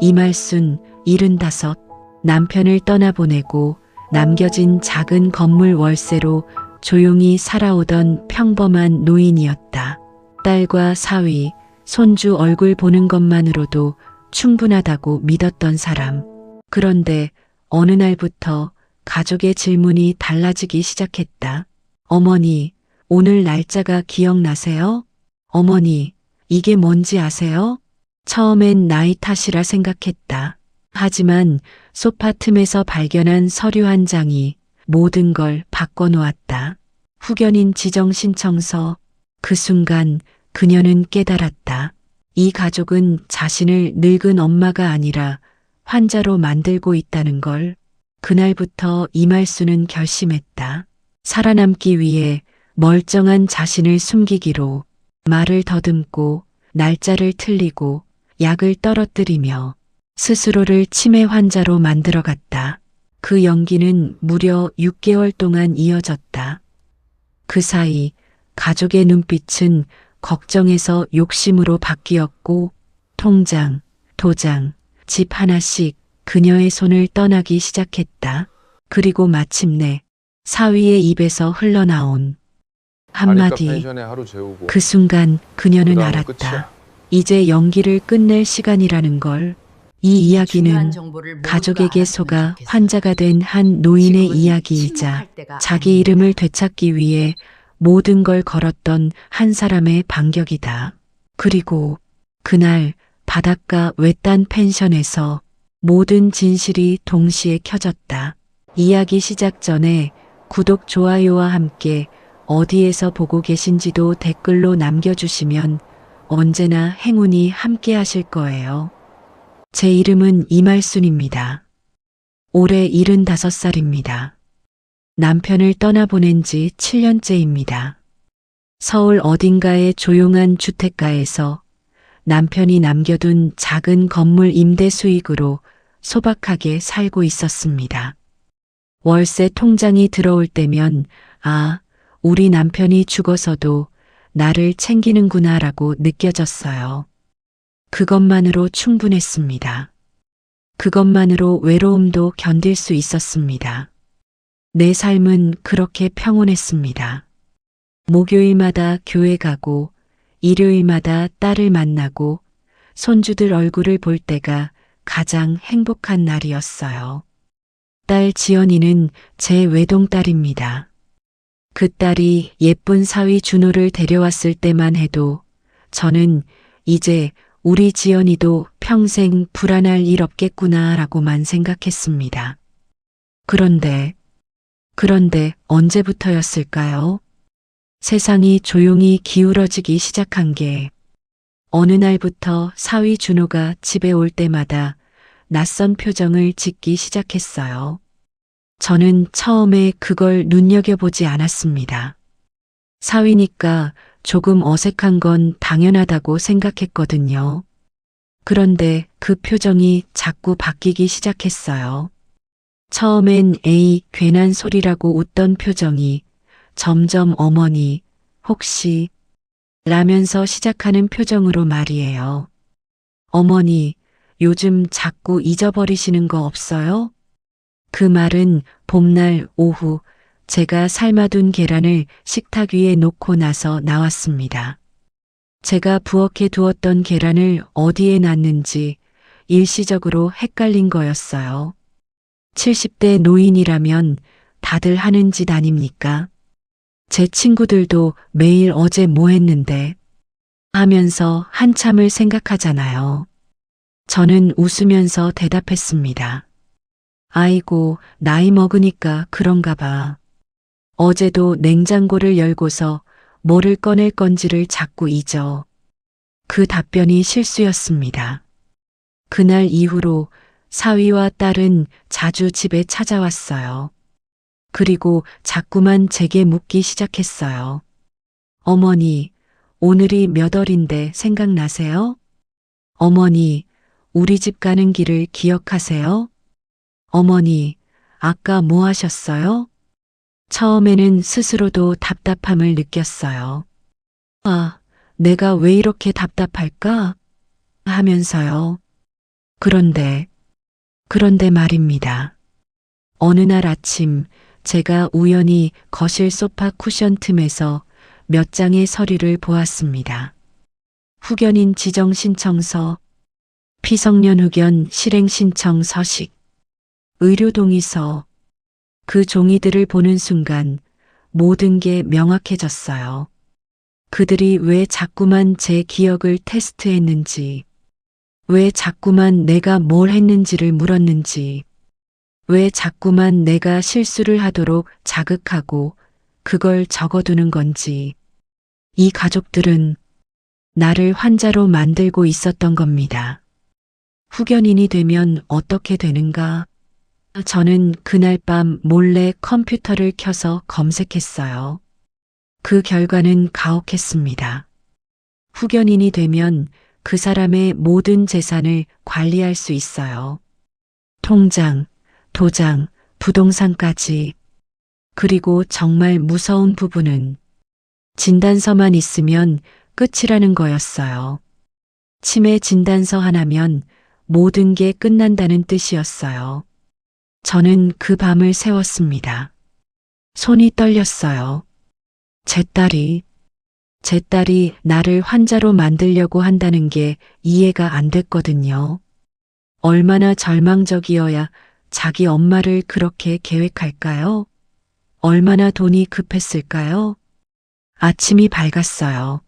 이말순 75, 남편을 떠나보내고 남겨진 작은 건물 월세로 조용히 살아오던 평범한 노인이었다. 딸과 사위, 손주 얼굴 보는 것만으로도 충분하다고 믿었던 사람. 그런데 어느 날부터 가족의 질문이 달라지기 시작했다. 어머니, 오늘 날짜가 기억나세요? 어머니, 이게 뭔지 아세요? 처음엔 나이 탓이라 생각했다. 하지만 소파 틈에서 발견한 서류 한 장이 모든 걸 바꿔놓았다. 후견인 지정 신청서. 그 순간 그녀는 깨달았다. 이 가족은 자신을 늙은 엄마가 아니라 환자로 만들고 있다는 걸. 그날부터 이말수는 결심했다. 살아남기 위해 멀쩡한 자신을 숨기기로 말을 더듬고 날짜를 틀리고 약을 떨어뜨리며 스스로를 치매 환자로 만들어갔다. 그 연기는 무려 6개월 동안 이어졌다. 그 사이 가족의 눈빛은 걱정에서 욕심으로 바뀌었고 통장, 도장, 집 하나씩 그녀의 손을 떠나기 시작했다. 그리고 마침내 사위의 입에서 흘러나온 한마디. 펜션에 하루 재우고 그 순간 그녀는 그다음은 알았다. 끝이야. 이제 연기를 끝낼 시간이라는 걸. 이 이야기는 가족에게 속아 환자가 된 한 노인의 이야기이자 자기 이름을 되찾기 위해 모든 걸 걸었던 한 사람의 반격이다. 그리고 그날 바닷가 외딴 펜션에서 모든 진실이 동시에 켜졌다. 이야기 시작 전에 구독, 좋아요와 함께 어디에서 보고 계신지도 댓글로 남겨주시면 언제나 행운이 함께 하실 거예요. 제 이름은 이말순입니다. 올해 75살입니다. 남편을 떠나보낸 지 7년째입니다. 서울 어딘가의 조용한 주택가에서 남편이 남겨둔 작은 건물 임대 수익으로 소박하게 살고 있었습니다. 월세 통장이 들어올 때면 아, 우리 남편이 죽어서도 나를 챙기는구나라고 느껴졌어요. 그것만으로 충분했습니다. 그것만으로 외로움도 견딜 수 있었습니다. 내 삶은 그렇게 평온했습니다. 목요일마다 교회 가고 일요일마다 딸을 만나고 손주들 얼굴을 볼 때가 가장 행복한 날이었어요. 딸 지연이는 제 외동딸입니다. 그 딸이 예쁜 사위 준호를 데려왔을 때만 해도 저는 이제 우리 지연이도 평생 불안할 일 없겠구나라고만 생각했습니다. 그런데 언제부터였을까요? 세상이 조용히 기울어지기 시작한 게 어느 날부터 사위 준호가 집에 올 때마다 낯선 표정을 짓기 시작했어요. 저는 처음에 그걸 눈여겨보지 않았습니다. 사위니까 조금 어색한 건 당연하다고 생각했거든요. 그런데 그 표정이 자꾸 바뀌기 시작했어요. 처음엔 에이, 괜한 소리라고 웃던 표정이 점점 어머니, 혹시 라면서 시작하는 표정으로 말이에요. 어머니, 요즘 자꾸 잊어버리시는 거 없어요? 그 말은 봄날 오후 제가 삶아둔 계란을 식탁 위에 놓고 나서 나왔습니다. 제가 부엌에 두었던 계란을 어디에 놨는지 일시적으로 헷갈린 거였어요. 70대 노인이라면 다들 하는 짓 아닙니까? 제 친구들도 매일 어제 뭐 했는데 하면서 한참을 생각하잖아요. 저는 웃으면서 대답했습니다. 아이고, 나이 먹으니까 그런가 봐. 어제도 냉장고를 열고서 뭐를 꺼낼 건지를 자꾸 잊어. 그 답변이 실수였습니다. 그날 이후로 사위와 딸은 자주 집에 찾아왔어요. 그리고 자꾸만 제게 묻기 시작했어요. 어머니, 오늘이 몇 월인데 생각나세요? 어머니, 우리 집 가는 길을 기억하세요? 어머니, 아까 뭐 하셨어요? 처음에는 스스로도 답답함을 느꼈어요. 아, 내가 왜 이렇게 답답할까? 하면서요. 그런데 말입니다. 어느 날 아침 제가 우연히 거실 소파 쿠션 틈에서 몇 장의 서류를 보았습니다. 후견인 지정 신청서, 피성년 후견 실행 신청 서식, 의료 동의서. 그 종이들을 보는 순간 모든 게 명확해졌어요. 그들이 왜 자꾸만 제 기억을 테스트했는지, 왜 자꾸만 내가 뭘 했는지를 물었는지, 왜 자꾸만 내가 실수를 하도록 자극하고 그걸 적어두는 건지. 이 가족들은 나를 환자로 만들고 있었던 겁니다. 후견인이 되면 어떻게 되는가? 저는 그날 밤 몰래 컴퓨터를 켜서 검색했어요. 그 결과는 가혹했습니다. 후견인이 되면 그 사람의 모든 재산을 관리할 수 있어요. 통장, 도장, 부동산까지. 그리고 정말 무서운 부분은 진단서만 있으면 끝이라는 거였어요. 치매 진단서 하나면 모든 게 끝난다는 뜻이었어요. 저는 그 밤을 새웠습니다. 손이 떨렸어요. 제 딸이 나를 환자로 만들려고 한다는 게 이해가 안 됐거든요. 얼마나 절망적이어야 자기 엄마를 그렇게 계획할까요? 얼마나 돈이 급했을까요? 아침이 밝았어요.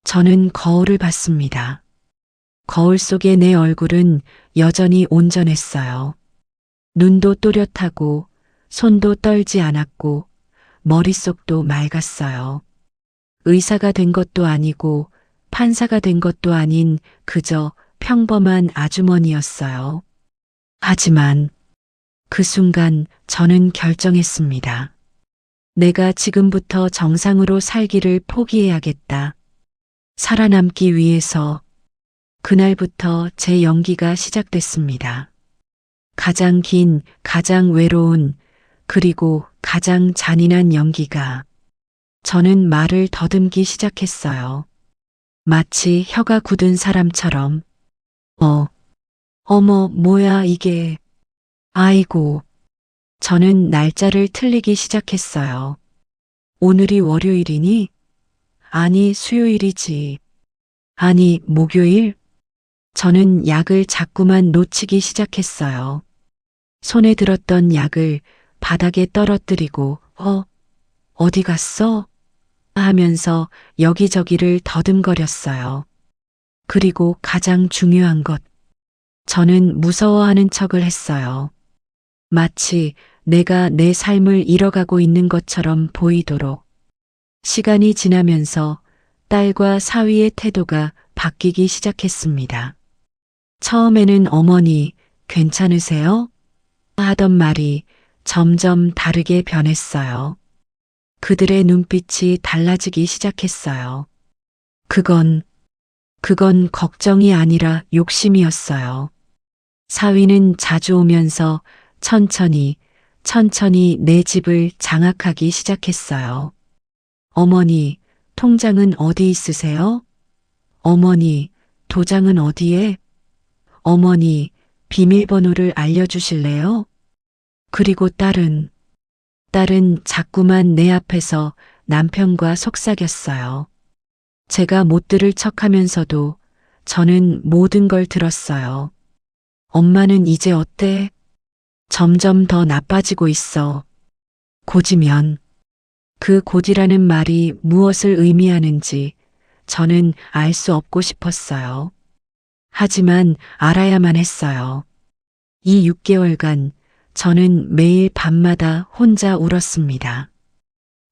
저는 거울을 봤습니다. 거울 속의 내 얼굴은 여전히 온전했어요. 눈도 또렷하고 손도 떨지 않았고 머릿속도 맑았어요. 의사가 된 것도 아니고 판사가 된 것도 아닌 그저 평범한 아주머니였어요. 하지만 그 순간 저는 결정했습니다. 내가 지금부터 정상으로 살기를 포기해야겠다. 살아남기 위해서. 그날부터 제 연기가 시작됐습니다. 가장 긴, 가장 외로운, 그리고 가장 잔인한 연기가. 저는 말을 더듬기 시작했어요. 마치 혀가 굳은 사람처럼. 어머, 뭐야 이게. 아이고. 저는 날짜를 틀리기 시작했어요. 오늘이 월요일이니? 아니, 수요일이지. 아니, 목요일? 저는 약을 자꾸만 놓치기 시작했어요. 손에 들었던 약을 바닥에 떨어뜨리고, 어디 갔어? 하면서 여기저기를 더듬거렸어요. 그리고 가장 중요한 것. 저는 무서워하는 척을 했어요. 마치 내가 내 삶을 잃어가고 있는 것처럼 보이도록. 시간이 지나면서 딸과 사위의 태도가 바뀌기 시작했습니다. 처음에는 어머니, 괜찮으세요? 하던 말이 점점 다르게 변했어요. 그들의 눈빛이 달라지기 시작했어요. 그건 걱정이 아니라 욕심이었어요. 사위는 자주 오면서 천천히 내 집을 장악하기 시작했어요. 어머니, 통장은 어디 있으세요? 어머니, 도장은 어디에? 어머니, 비밀번호를 알려주실래요? 그리고 딸은 자꾸만 내 앞에서 남편과 속삭였어요. 제가 못 들을 척하면서도 저는 모든 걸 들었어요. 엄마는 이제 어때? 점점 더 나빠지고 있어. 고지면. 그 고지라는 말이 무엇을 의미하는지 저는 알 수 없고 싶었어요. 하지만 알아야만 했어요. 이 6개월간 저는 매일 밤마다 혼자 울었습니다.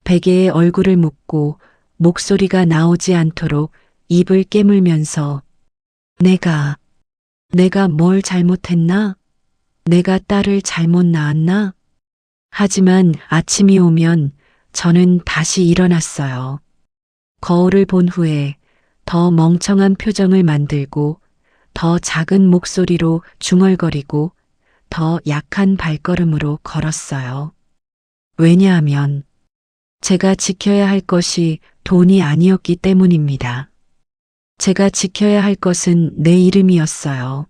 베개에 얼굴을 묻고 목소리가 나오지 않도록 입을 깨물면서 내가 뭘 잘못했나? 내가 딸을 잘못 낳았나? 하지만 아침이 오면 저는 다시 일어났어요. 거울을 본 후에 더 멍청한 표정을 만들고 더 작은 목소리로 중얼거리고 더 약한 발걸음으로 걸었어요. 왜냐하면 제가 지켜야 할 것이 돈이 아니었기 때문입니다. 제가 지켜야 할 것은 내 이름이었어요.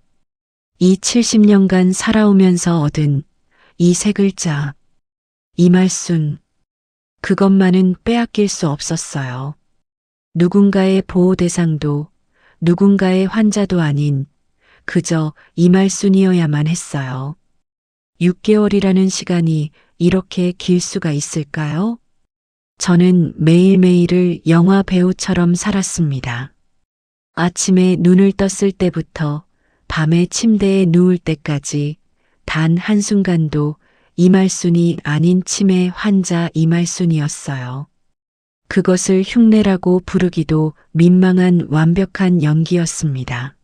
이 70년간 살아오면서 얻은 이 세 글자, 이말순, 그것만은 빼앗길 수 없었어요. 누군가의 보호 대상도 누군가의 환자도 아닌 그저 이말순이어야만 했어요. 6개월이라는 시간이 이렇게 길 수가 있을까요? 저는 매일매일을 영화 배우처럼 살았습니다. 아침에 눈을 떴을 때부터 밤에 침대에 누울 때까지 단 한순간도 이말순이 아닌 치매 환자 이말순이었어요. 그것을 흉내라고 부르기도 민망한 완벽한 연기였습니다.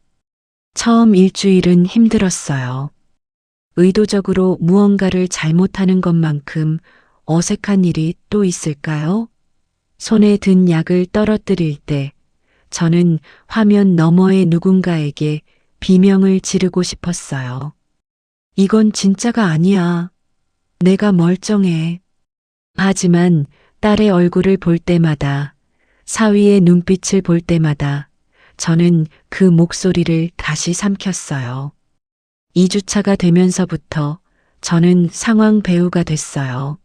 처음 일주일은 힘들었어요. 의도적으로 무언가를 잘못하는 것만큼 어색한 일이 또 있을까요? 손에 든 약을 떨어뜨릴 때 저는 화면 너머의 누군가에게 비명을 지르고 싶었어요. 이건 진짜가 아니야. 내가 멀쩡해. 하지만 딸의 얼굴을 볼 때마다, 사위의 눈빛을 볼 때마다 저는 그 목소리를 다시 삼켰어요. 2주차가 되면서부터 저는 상황 배우가 됐어요.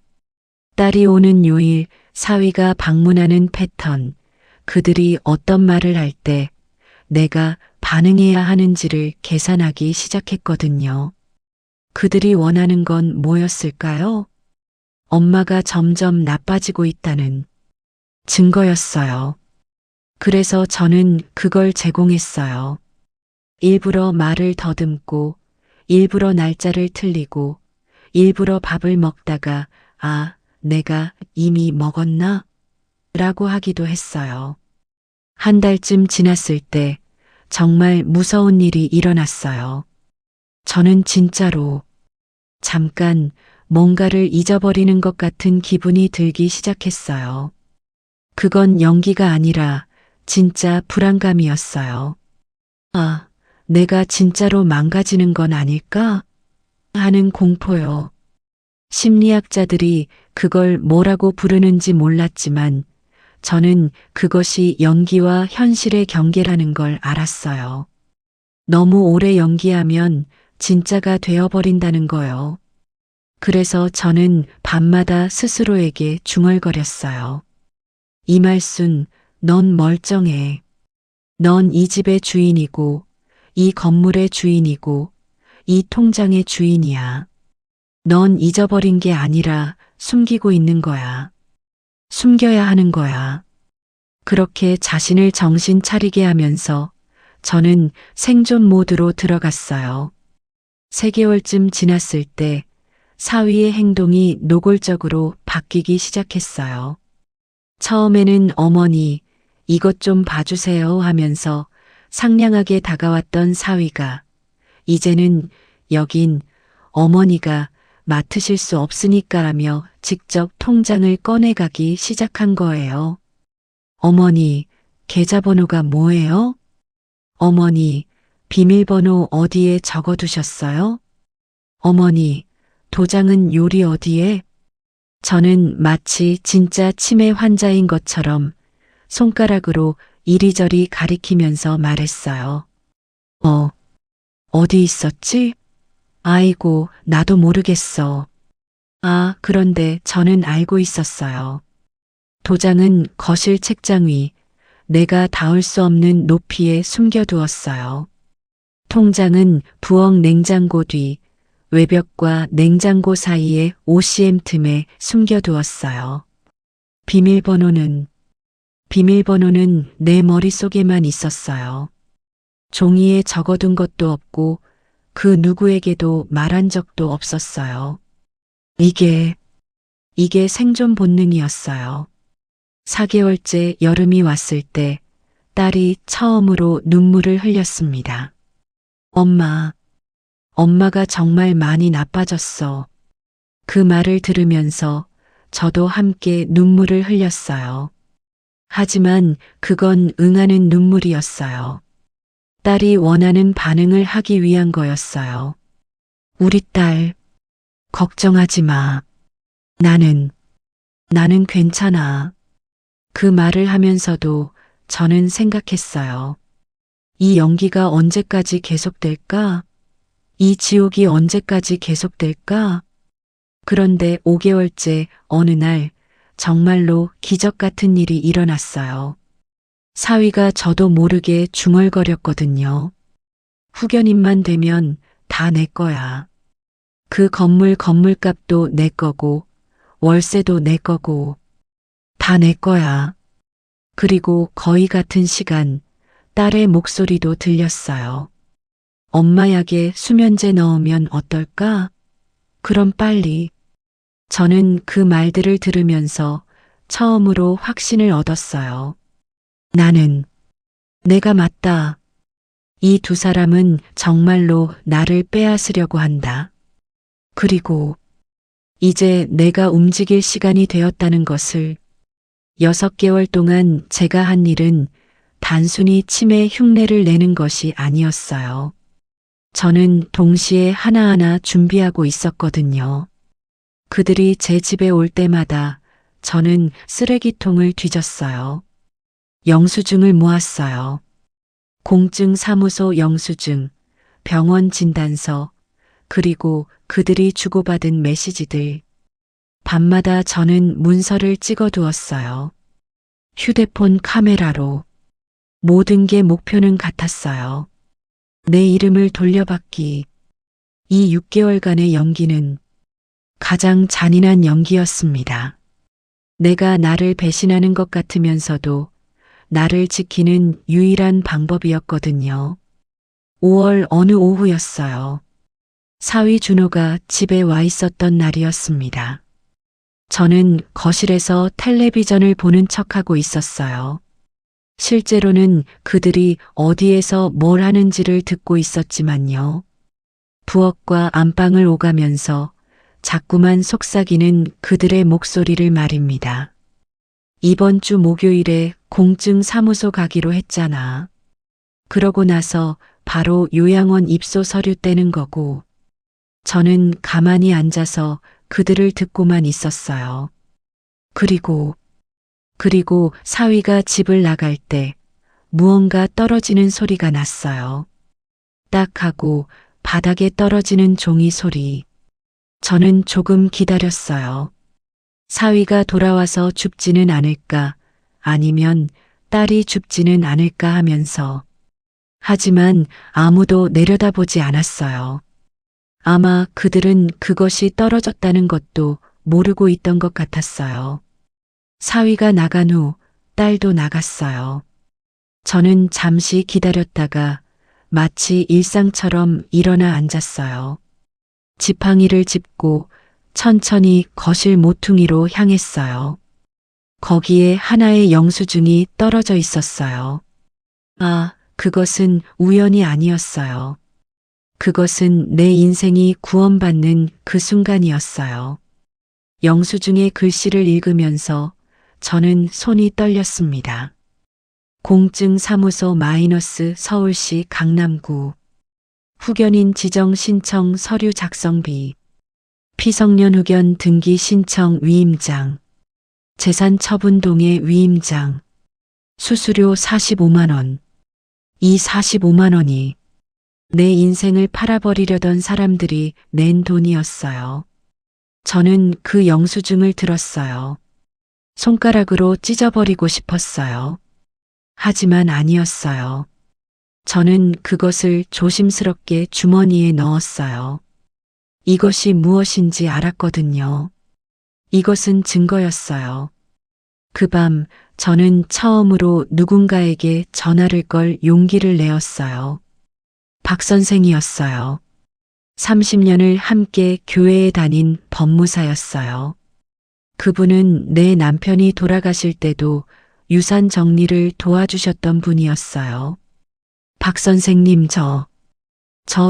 딸이 오는 요일, 사위가 방문하는 패턴, 그들이 어떤 말을 할 때 내가 반응해야 하는지를 계산하기 시작했거든요. 그들이 원하는 건 뭐였을까요? 엄마가 점점 나빠지고 있다는 증거였어요. 그래서 저는 그걸 제공했어요. 일부러 말을 더듬고, 일부러 날짜를 틀리고, 일부러 밥을 먹다가 내가 이미 먹었나? 라고 하기도 했어요. 한 달쯤 지났을 때 정말 무서운 일이 일어났어요. 저는 진짜로 잠깐 뭔가를 잊어버리는 것 같은 기분이 들기 시작했어요. 그건 연기가 아니라 진짜 불안감이었어요. 내가 진짜로 망가지는 건 아닐까? 하는 공포요. 심리학자들이 그걸 뭐라고 부르는지 몰랐지만 저는 그것이 연기와 현실의 경계라는 걸 알았어요. 너무 오래 연기하면 진짜가 되어버린다는 거요. 그래서 저는 밤마다 스스로에게 중얼거렸어요. 이말순, 넌 멀쩡해. 넌 이 집의 주인이고, 이 건물의 주인이고, 이 통장의 주인이야. 넌 잊어버린 게 아니라 숨기고 있는 거야. 숨겨야 하는 거야. 그렇게 자신을 정신 차리게 하면서 저는 생존 모드로 들어갔어요. 3개월쯤 지났을 때 사위의 행동이 노골적으로 바뀌기 시작했어요. 처음에는 어머니, 이것 좀 봐주세요 하면서 상냥하게 다가왔던 사위가 이제는 여긴 어머니가 맡으실 수 없으니까 하며 직접 통장을 꺼내가기 시작한 거예요. 어머니, 계좌번호가 뭐예요? 어머니, 비밀번호 어디에 적어두셨어요? 어머니, 도장은 요리 어디에? 저는 마치 진짜 치매 환자인 것처럼 손가락으로 이리저리 가리키면서 말했어요. 어디 있었지? 아이고, 나도 모르겠어. 그런데 저는 알고 있었어요. 도장은 거실 책장 위, 내가 닿을 수 없는 높이에 숨겨두었어요. 통장은 부엌 냉장고 뒤, 외벽과 냉장고 사이에 OCM 틈에 숨겨두었어요. 비밀번호는 내 머릿속에만 있었어요. 종이에 적어둔 것도 없고 그 누구에게도 말한 적도 없었어요. 이게 생존 본능이었어요. 4개월째 여름이 왔을 때 딸이 처음으로 눈물을 흘렸습니다. 엄마가 정말 많이 나빠졌어. 그 말을 들으면서 저도 함께 눈물을 흘렸어요. 하지만 그건 응하는 눈물이었어요. 딸이 원하는 반응을 하기 위한 거였어요. 우리 딸, 걱정하지 마. 나는 괜찮아. 그 말을 하면서도 저는 생각했어요. 이 연기가 언제까지 계속될까? 이 지옥이 언제까지 계속될까? 그런데 5개월째 어느 날 정말로 기적 같은 일이 일어났어요. 사위가 저도 모르게 중얼거렸거든요. 후견인만 되면 다 내 거야. 그 건물값도 내 거고, 월세도 내 거고, 다 내 거야. 그리고 거의 같은 시간 딸의 목소리도 들렸어요. 엄마 약에 수면제 넣으면 어떨까? 그럼 빨리. 저는 그 말들을 들으면서 처음으로 확신을 얻었어요. 나는 내가 맞다. 이 두 사람은 정말로 나를 빼앗으려고 한다. 그리고 이제 내가 움직일 시간이 되었다는 것을 6개월 동안 제가 한 일은 단순히 치매 흉내를 내는 것이 아니었어요. 저는 동시에 하나하나 준비하고 있었거든요. 그들이 제 집에 올 때마다 저는 쓰레기통을 뒤졌어요. 영수증을 모았어요. 공증 사무소 영수증, 병원 진단서, 그리고 그들이 주고받은 메시지들. 밤마다 저는 문서를 찍어두었어요. 휴대폰 카메라로. 모든 게 목표는 같았어요. 내 이름을 돌려받기. 이 6개월간의 연기는 가장 잔인한 연기였습니다. 내가 나를 배신하는 것 같으면서도 나를 지키는 유일한 방법이었거든요. 5월 어느 오후였어요. 사위 준호가 집에 와 있었던 날이었습니다. 저는 거실에서 텔레비전을 보는 척하고 있었어요. 실제로는 그들이 어디에서 뭘 하는지를 듣고 있었지만요. 부엌과 안방을 오가면서 자꾸만 속삭이는 그들의 목소리를 말입니다. 이번 주 목요일에 공증 사무소 가기로 했잖아. 그러고 나서 바로 요양원 입소 서류 떼는 거고. 저는 가만히 앉아서 그들을 듣고만 있었어요. 그리고 사위가 집을 나갈 때 무언가 떨어지는 소리가 났어요. 딱 하고 바닥에 떨어지는 종이 소리. 저는 조금 기다렸어요. 사위가 돌아와서 줍지는 않을까, 아니면 딸이 줍지는 않을까 하면서. 하지만 아무도 내려다보지 않았어요. 아마 그들은 그것이 떨어졌다는 것도 모르고 있던 것 같았어요. 사위가 나간 후 딸도 나갔어요. 저는 잠시 기다렸다가 마치 일상처럼 일어나 앉았어요. 지팡이를 짚고 천천히 거실 모퉁이로 향했어요. 거기에 하나의 영수증이 떨어져 있었어요. 아, 그것은 우연이 아니었어요. 그것은 내 인생이 구원받는 그 순간이었어요. 영수증의 글씨를 읽으면서 저는 손이 떨렸습니다. 공증 사무소 마이너스 서울시 강남구. 후견인 지정 신청 서류 작성비. 피성년 후견 등기 신청 위임장. 재산 처분 동의 위임장. 수수료 45만 원. 이 45만 원이 내 인생을 팔아버리려던 사람들이 낸 돈이었어요. 저는 그 영수증을 들었어요. 손가락으로 찢어버리고 싶었어요. 하지만 아니었어요. 저는 그것을 조심스럽게 주머니에 넣었어요. 이것이 무엇인지 알았거든요. 이것은 증거였어요. 그 밤 저는 처음으로 누군가에게 전화를 걸 용기를 내었어요. 박 선생이었어요. 30년을 함께 교회에 다닌 법무사였어요. 그분은 내 남편이 돌아가실 때도 유산 정리를 도와주셨던 분이었어요. 박 선생님, 저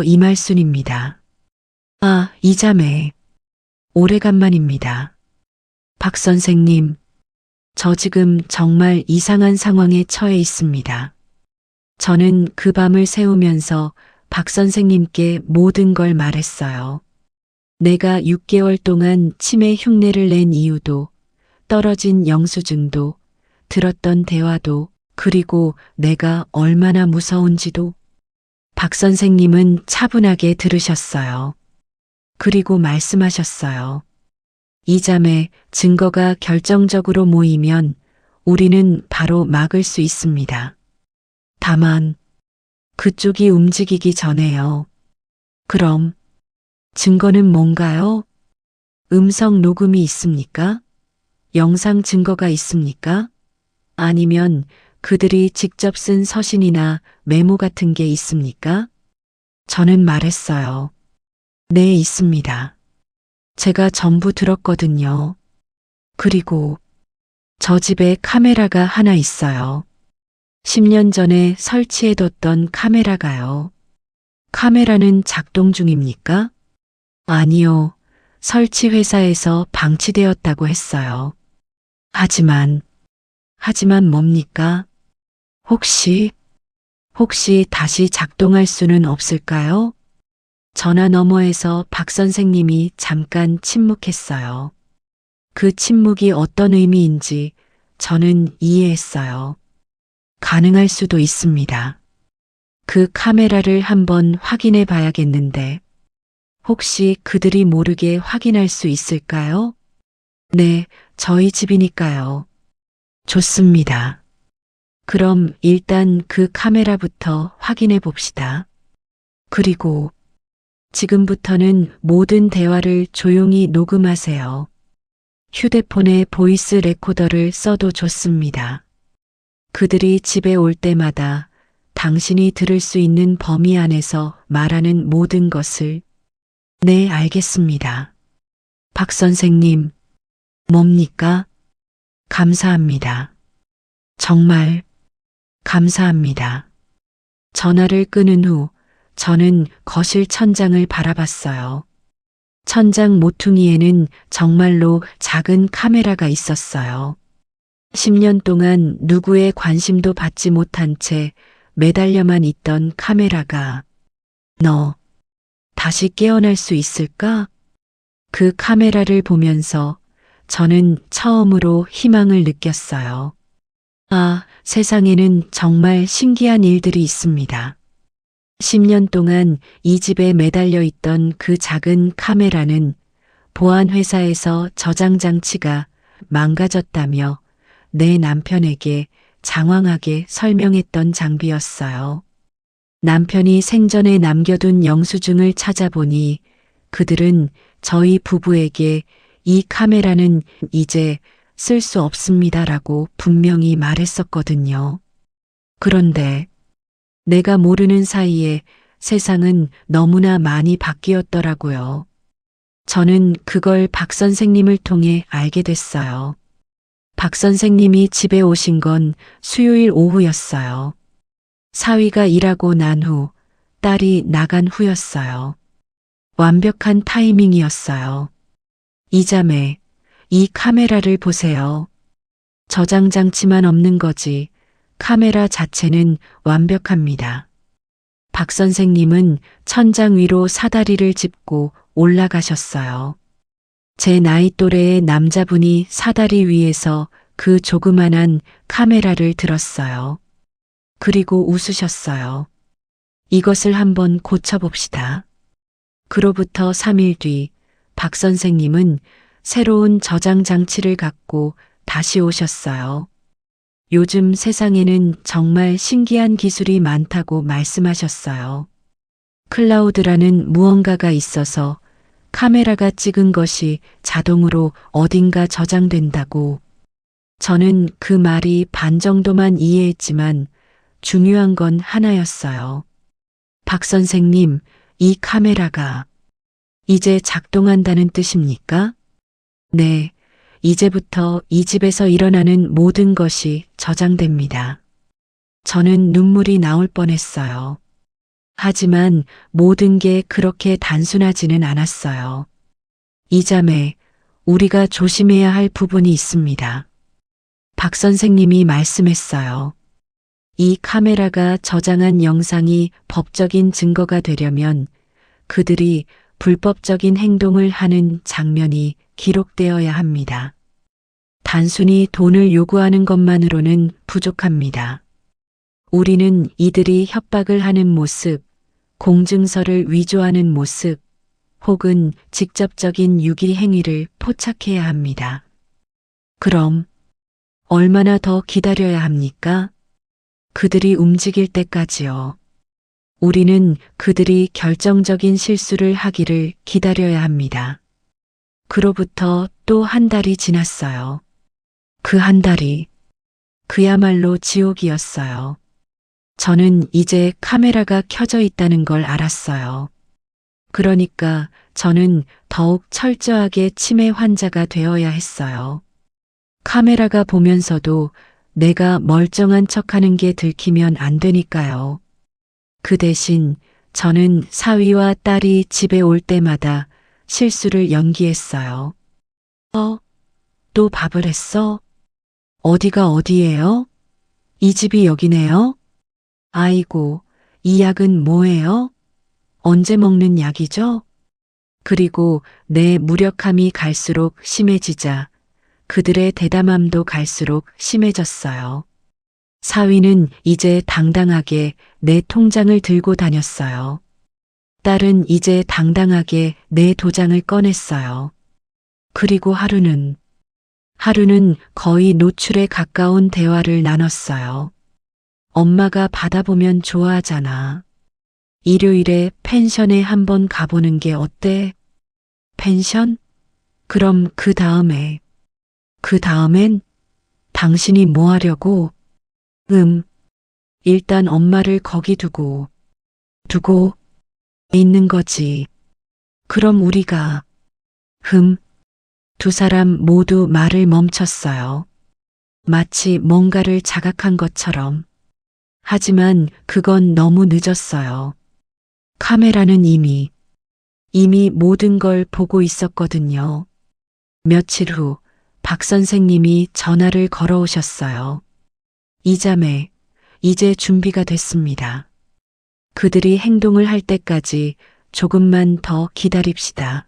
이말순입니다. 아, 이자매. 오래간만입니다. 박 선생님, 저 지금 정말 이상한 상황에 처해 있습니다. 저는 그 밤을 새우면서 박 선생님께 모든 걸 말했어요. 내가 6개월 동안 치매 흉내를 낸 이유도, 떨어진 영수증도, 들었던 대화도, 그리고 내가 얼마나 무서운지도. 박 선생님은 차분하게 들으셨어요. 그리고 말씀하셨어요. 이 자매 증거가 결정적으로 모이면 우리는 바로 막을 수 있습니다. 다만 그쪽이 움직이기 전에요. 그럼 증거는 뭔가요? 음성 녹음이 있습니까? 영상 증거가 있습니까? 아니면 그들이 직접 쓴 서신이나 메모 같은 게 있습니까? 저는 말했어요. 네, 있습니다. 제가 전부 들었거든요. 그리고 저 집에 카메라가 하나 있어요. 10년 전에 설치해뒀던 카메라가요. 카메라는 작동 중입니까? 아니요. 설치 회사에서 방치되었다고 했어요. 하지만 뭡니까? 혹시 다시 작동할 수는 없을까요? 전화 너머에서 박 선생님이 잠깐 침묵했어요. 그 침묵이 어떤 의미인지 저는 이해했어요. 가능할 수도 있습니다. 그 카메라를 한번 확인해 봐야겠는데, 혹시 그들이 모르게 확인할 수 있을까요? 네, 저희 집이니까요. 좋습니다. 그럼 일단 그 카메라부터 확인해 봅시다. 그리고 지금부터는 모든 대화를 조용히 녹음하세요. 휴대폰에 보이스 레코더를 써도 좋습니다. 그들이 집에 올 때마다 당신이 들을 수 있는 범위 안에서 말하는 모든 것을. 네, 알겠습니다. 박 선생님, 뭡니까? 감사합니다. 정말 감사합니다. 전화를 끊은 후 저는 거실 천장을 바라봤어요. 천장 모퉁이에는 정말로 작은 카메라가 있었어요. 10년 동안 누구의 관심도 받지 못한 채 매달려만 있던 카메라가. 너 다시 깨어날 수 있을까? 그 카메라를 보면서 저는 처음으로 희망을 느꼈어요. 아, 세상에는 정말 신기한 일들이 있습니다. 10년 동안 이 집에 매달려 있던 그 작은 카메라는 보안회사에서 저장 장치가 망가졌다며 내 남편에게 장황하게 설명했던 장비였어요. 남편이 생전에 남겨둔 영수증을 찾아보니 그들은 저희 부부에게 이 카메라는 이제 쓸 수 없습니다라고 분명히 말했었거든요. 그런데 내가 모르는 사이에 세상은 너무나 많이 바뀌었더라고요. 저는 그걸 박 선생님을 통해 알게 됐어요. 박 선생님이 집에 오신 건 수요일 오후였어요. 사위가 일하고 난 후 딸이 나간 후였어요. 완벽한 타이밍이었어요. 이 자매, 이 카메라를 보세요. 저장 장치만 없는 거지 카메라 자체는 완벽합니다. 박 선생님은 천장 위로 사다리를 짚고 올라가셨어요. 제 나이 또래의 남자분이 사다리 위에서 그 조그만한 카메라를 들었어요. 그리고 웃으셨어요. 이것을 한번 고쳐봅시다. 그로부터 3일 뒤 박 선생님은 새로운 저장 장치를 갖고 다시 오셨어요. 요즘 세상에는 정말 신기한 기술이 많다고 말씀하셨어요. 클라우드라는 무언가가 있어서 카메라가 찍은 것이 자동으로 어딘가 저장된다고. 저는 그 말이 반 정도만 이해했지만 중요한 건 하나였어요. 박 선생님, 이 카메라가 이제 작동한다는 뜻입니까? 네, 이제부터 이 집에서 일어나는 모든 것이 저장됩니다. 저는 눈물이 나올 뻔했어요. 하지만 모든 게 그렇게 단순하지는 않았어요. 이 자매, 우리가 조심해야 할 부분이 있습니다. 박 선생님이 말씀했어요. 이 카메라가 저장한 영상이 법적인 증거가 되려면 그들이 불법적인 행동을 하는 장면이 기록되어야 합니다. 단순히 돈을 요구하는 것만으로는 부족합니다. 우리는 이들이 협박을 하는 모습, 공증서를 위조하는 모습 혹은 직접적인 유기 행위를 포착해야 합니다. 그럼 얼마나 더 기다려야 합니까? 그들이 움직일 때까지요. 우리는 그들이 결정적인 실수를 하기를 기다려야 합니다. 그로부터 또 한 달이 지났어요. 그 한 달이 그야말로 지옥이었어요. 저는 이제 카메라가 켜져 있다는 걸 알았어요. 그러니까 저는 더욱 철저하게 치매 환자가 되어야 했어요. 카메라가 보면서도 내가 멀쩡한 척하는 게 들키면 안 되니까요. 그 대신 저는 사위와 딸이 집에 올 때마다 실수를 연기했어요. 또 밥을 했어? 어디가 어디예요? 이 집이 여기네요? 아이고, 이 약은 뭐예요? 언제 먹는 약이죠? 그리고 내 무력함이 갈수록 심해지자 그들의 대담함도 갈수록 심해졌어요. 사위는 이제 당당하게 내 통장을 들고 다녔어요. 딸은 이제 당당하게 내 도장을 꺼냈어요. 그리고 하루는 거의 노출에 가까운 대화를 나눴어요. 엄마가 바다 보면 좋아하잖아. 일요일에 펜션에 한번 가보는 게 어때? 펜션? 그럼 그 다음엔 당신이 뭐 하려고? 일단 엄마를 거기 두고 있는 거지. 그럼 우리가 두 사람 모두 말을 멈췄어요. 마치 뭔가를 자각한 것처럼. 하지만 그건 너무 늦었어요. 카메라는 이미 모든 걸 보고 있었거든요. 며칠 후 박 선생님이 전화를 걸어오셨어요. 이자매, 이제 준비가 됐습니다. 그들이 행동을 할 때까지 조금만 더 기다립시다.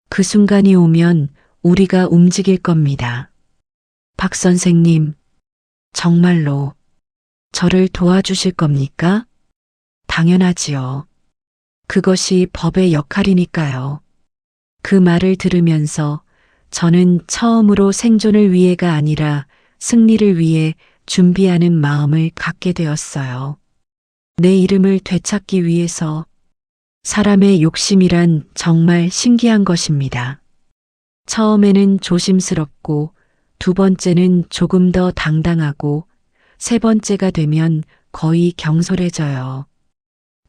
그 순간이 오면 우리가 움직일 겁니다. 박 선생님, 정말로 저를 도와주실 겁니까? 당연하지요. 그것이 법의 역할이니까요. 그 말을 들으면서 저는 처음으로 생존을 위해가 아니라 승리를 위해 준비하는 마음을 갖게 되었어요. 내 이름을 되찾기 위해서. 사람의 욕심이란 정말 신기한 것입니다. 처음에는 조심스럽고, 두 번째는 조금 더 당당하고, 세 번째가 되면 거의 경솔해져요.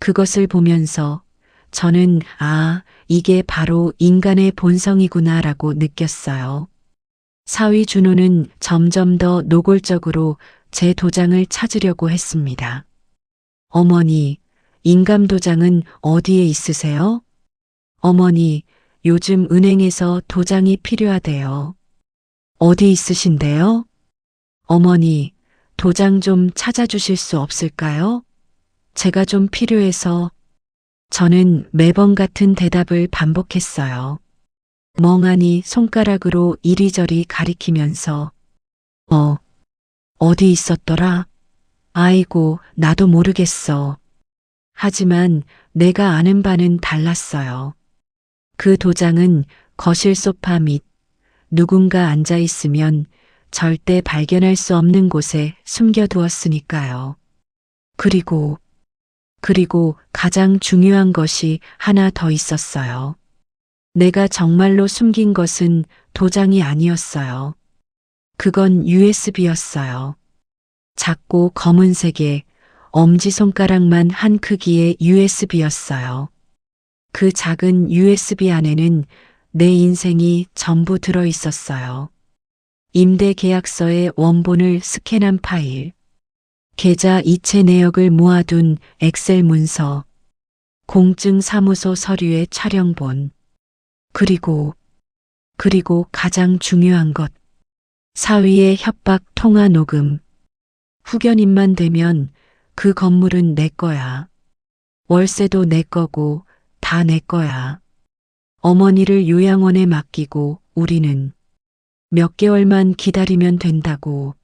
그것을 보면서 저는 이게 바로 인간의 본성이구나라고 느꼈어요. 사위 준호는 점점 더 노골적으로 제 도장을 찾으려고 했습니다. 어머니, 인감도장은 어디에 있으세요? 어머니, 요즘 은행에서 도장이 필요하대요. 어디 있으신데요? 어머니, 도장 좀 찾아주실 수 없을까요? 제가 좀 필요해서. 저는 매번 같은 대답을 반복했어요. 멍하니 손가락으로 이리저리 가리키면서 어디 있었더라? 아이고, 나도 모르겠어. 하지만 내가 아는 바는 달랐어요. 그 도장은 거실 소파 밑 누군가 앉아 있으면 절대 발견할 수 없는 곳에 숨겨두었으니까요. 그리고 가장 중요한 것이 하나 더 있었어요. 내가 정말로 숨긴 것은 도장이 아니었어요. 그건 USB였어요. 작고 검은색의 엄지손가락만 한 크기의 USB였어요. 그 작은 USB 안에는 내 인생이 전부 들어 있었어요. 임대 계약서의 원본을 스캔한 파일, 계좌 이체 내역을 모아둔 엑셀 문서, 공증 사무소 서류의 촬영본, 그리고 가장 중요한 것, 사위의 협박 통화 녹음. 후견인만 되면 그 건물은 내 거야. 월세도 내 거고 다 내 거야. 어머니를 요양원에 맡기고 우리는 몇 개월만 기다리면 된다고.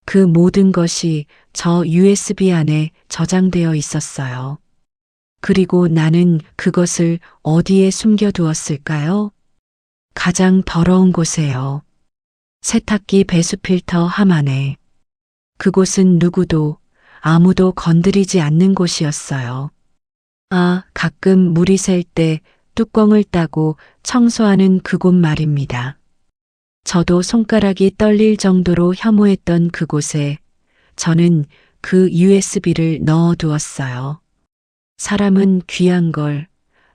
그 모든 것이 저 USB 안에 저장되어 있었어요. 그리고 나는 그것을 어디에 숨겨두었을까요? 가장 더러운 곳에요. 세탁기 배수 필터 함 안에. 그곳은 누구도, 아무도 건드리지 않는 곳이었어요. 아, 가끔 물이 셀 때 뚜껑을 따고 청소하는 그곳 말입니다. 저도 손가락이 떨릴 정도로 혐오했던 그곳에 저는 그 USB를 넣어 두었어요. 사람은 귀한 걸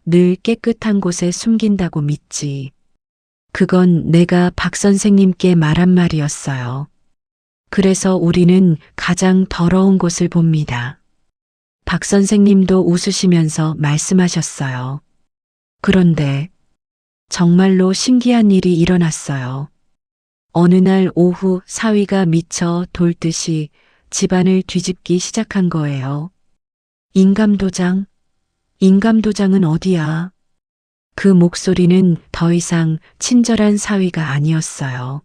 늘 깨끗한 곳에 숨긴다고 믿지. 그건 내가 박 선생님께 말한 말이었어요. 그래서 우리는 가장 더러운 곳을 봅니다. 박 선생님도 웃으시면서 말씀하셨어요. 그런데 정말로 신기한 일이 일어났어요. 어느 날 오후 사위가 미쳐 돌듯이 집안을 뒤집기 시작한 거예요. 인감도장? 인감도장은 어디야? 그 목소리는 더 이상 친절한 사위가 아니었어요.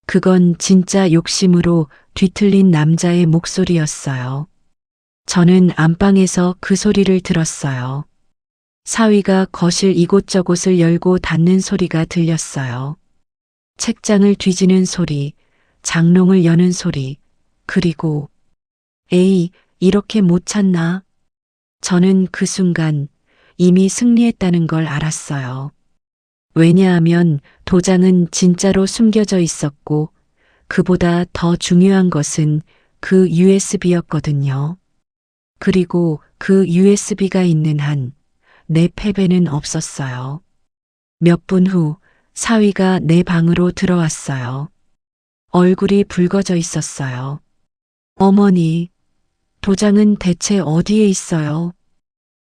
그건 진짜 욕심으로 뒤틀린 남자의 목소리였어요. 저는 안방에서 그 소리를 들었어요. 사위가 거실 이곳저곳을 열고 닫는 소리가 들렸어요. 책장을 뒤지는 소리, 장롱을 여는 소리, 그리고 에이, 이렇게 못 찾나? 저는 그 순간 이미 승리했다는 걸 알았어요. 왜냐하면 도장은 진짜로 숨겨져 있었고 그보다 더 중요한 것은 그 USB였거든요. 그리고 그 USB가 있는 한 내 패배는 없었어요. 몇 분 후 사위가 내 방으로 들어왔어요. 얼굴이 붉어져 있었어요. 어머니, 도장은 대체 어디에 있어요?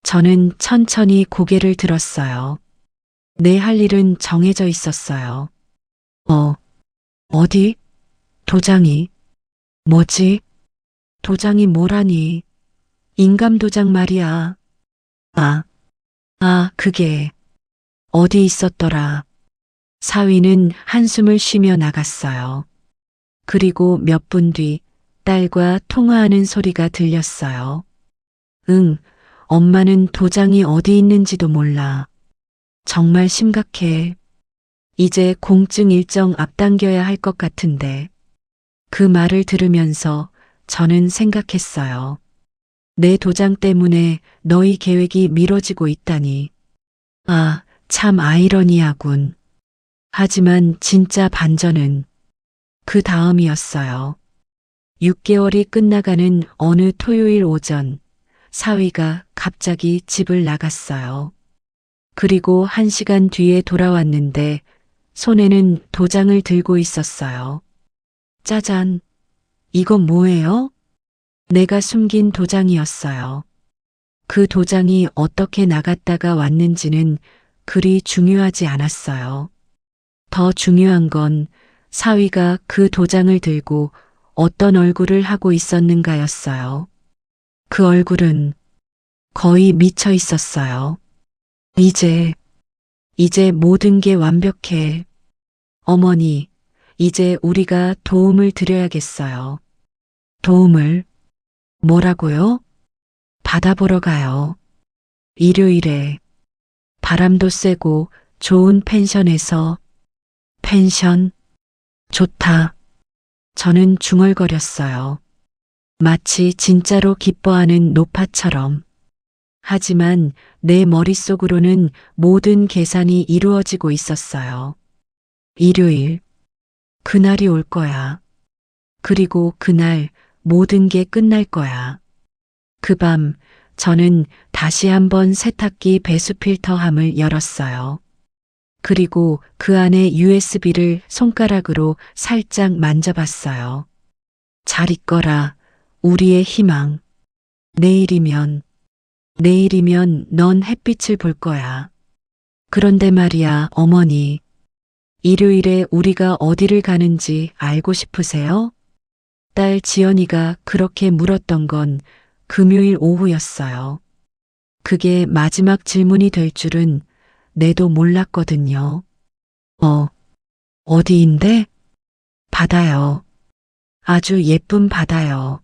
저는 천천히 고개를 들었어요. 내 할 일은 정해져 있었어요. 어디? 도장이? 뭐지? 도장이 뭐라니? 인감도장 말이야. 그게 어디 있었더라. 사위는 한숨을 쉬며 나갔어요. 그리고 몇 분 뒤 딸과 통화하는 소리가 들렸어요. 응, 엄마는 도장이 어디 있는지도 몰라. 정말 심각해. 이제 공증 일정 앞당겨야 할 것 같은데. 그 말을 들으면서 저는 생각했어요. 내 도장 때문에 너희 계획이 미뤄지고 있다니. 참 아이러니하군. 하지만 진짜 반전은 그 다음이었어요. 6개월이 끝나가는 어느 토요일 오전, 사위가 갑자기 집을 나갔어요. 그리고 1시간 뒤에 돌아왔는데 손에는 도장을 들고 있었어요. 짜잔, 이건 뭐예요? 내가 숨긴 도장이었어요. 그 도장이 어떻게 나갔다가 왔는지는 그리 중요하지 않았어요. 더 중요한 건 사위가 그 도장을 들고 어떤 얼굴을 하고 있었는가였어요. 그 얼굴은 거의 미쳐 있었어요. 이제 모든 게 완벽해. 어머니, 이제 우리가 도움을 드려야겠어요. 도움을? 뭐라고요? 바다 보러 가요. 일요일에. 바람도 쐬고 좋은 펜션에서. 펜션? 좋다. 저는 중얼거렸어요. 마치 진짜로 기뻐하는 노파처럼. 하지만 내 머릿속으로는 모든 계산이 이루어지고 있었어요. 일요일. 그날이 올 거야. 그리고 그날 모든 게 끝날 거야. 그 밤 저는 다시 한번 세탁기 배수 필터함을 열었어요. 그리고 그 안에 USB를 손가락으로 살짝 만져봤어요. 잘 있거라, 우리의 희망. 내일이면 넌 햇빛을 볼 거야. 그런데 말이야, 어머니. 일요일에 우리가 어디를 가는지 알고 싶으세요? 딸 지연이가 그렇게 물었던 건 금요일 오후였어요. 그게 마지막 질문이 될 줄은 내도 몰랐거든요. 어디인데? 바다요. 아주 예쁜 바다요.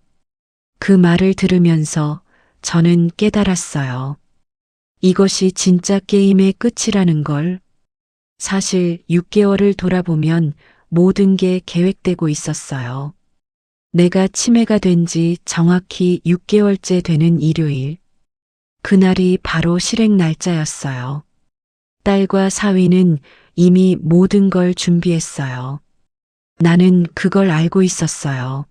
그 말을 들으면서 저는 깨달았어요. 이것이 진짜 게임의 끝이라는 걸. 사실 6개월을 돌아보면 모든 게 계획되고 있었어요. 내가 치매가 된 지 정확히 6개월째 되는 일요일. 그날이 바로 실행 날짜였어요. 딸과 사위는 이미 모든 걸 준비했어요. 나는 그걸 알고 있었어요.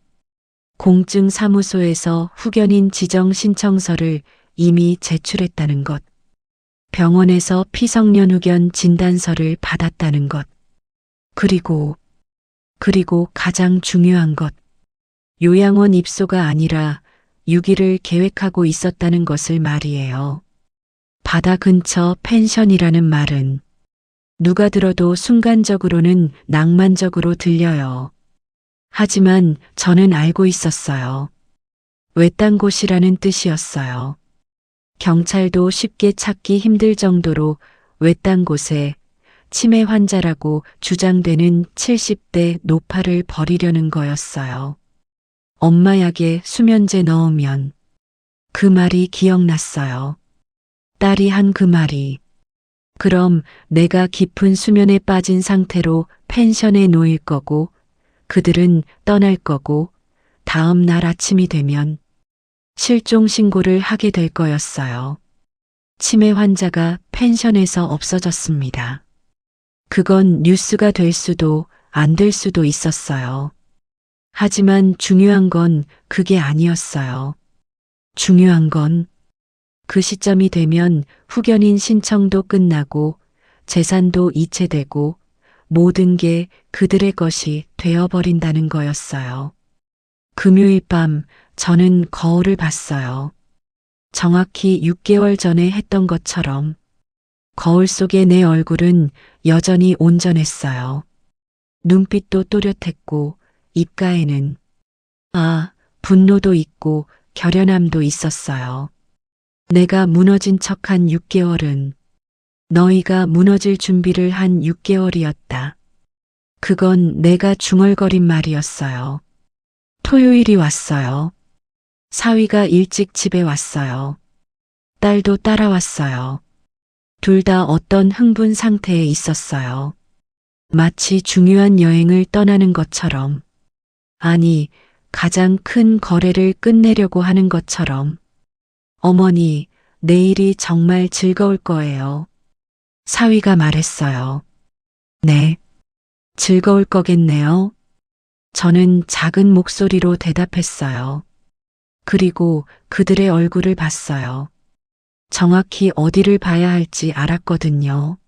공증 사무소에서 후견인 지정 신청서를 이미 제출했다는 것. 병원에서 피성년 후견 진단서를 받았다는 것. 그리고 가장 중요한 것. 요양원 입소가 아니라 6일을 계획하고 있었다는 것을 말이에요. 바다 근처 펜션이라는 말은 누가 들어도 순간적으로는 낭만적으로 들려요. 하지만 저는 알고 있었어요. 외딴 곳이라는 뜻이었어요. 경찰도 쉽게 찾기 힘들 정도로 외딴 곳에 치매 환자라고 주장되는 70대 노파를 버리려는 거였어요. 엄마 약에 수면제 넣으면. 그 말이 기억났어요. 딸이 한 그 말이. 그럼 내가 깊은 수면에 빠진 상태로 펜션에 놓일 거고 그들은 떠날 거고 다음 날 아침이 되면 실종 신고를 하게 될 거였어요. 치매 환자가 펜션에서 없어졌습니다. 그건 뉴스가 될 수도 안 될 수도 있었어요. 하지만 중요한 건 그게 아니었어요. 중요한 건 그 시점이 되면 후견인 신청도 끝나고 재산도 이체되고 모든 게 그들의 것이 되어버린다는 거였어요. 금요일 밤 저는 거울을 봤어요. 정확히 6개월 전에 했던 것처럼 거울 속의 내 얼굴은 여전히 온전했어요. 눈빛도 또렷했고 입가에는 분노도 있고 결연함도 있었어요. 내가 무너진 척한 6개월은 너희가 무너질 준비를 한 6개월이었다. 그건 내가 중얼거린 말이었어요. 토요일이 왔어요. 사위가 일찍 집에 왔어요. 딸도 따라왔어요. 둘 다 어떤 흥분 상태에 있었어요. 마치 중요한 여행을 떠나는 것처럼. 아니, 가장 큰 거래를 끝내려고 하는 것처럼. 어머니, 내일이 정말 즐거울 거예요. 사위가 말했어요. 네, 즐거울 거겠네요. 저는 작은 목소리로 대답했어요. 그리고 그들의 얼굴을 봤어요. 정확히 어디를 봐야 할지 알았거든요.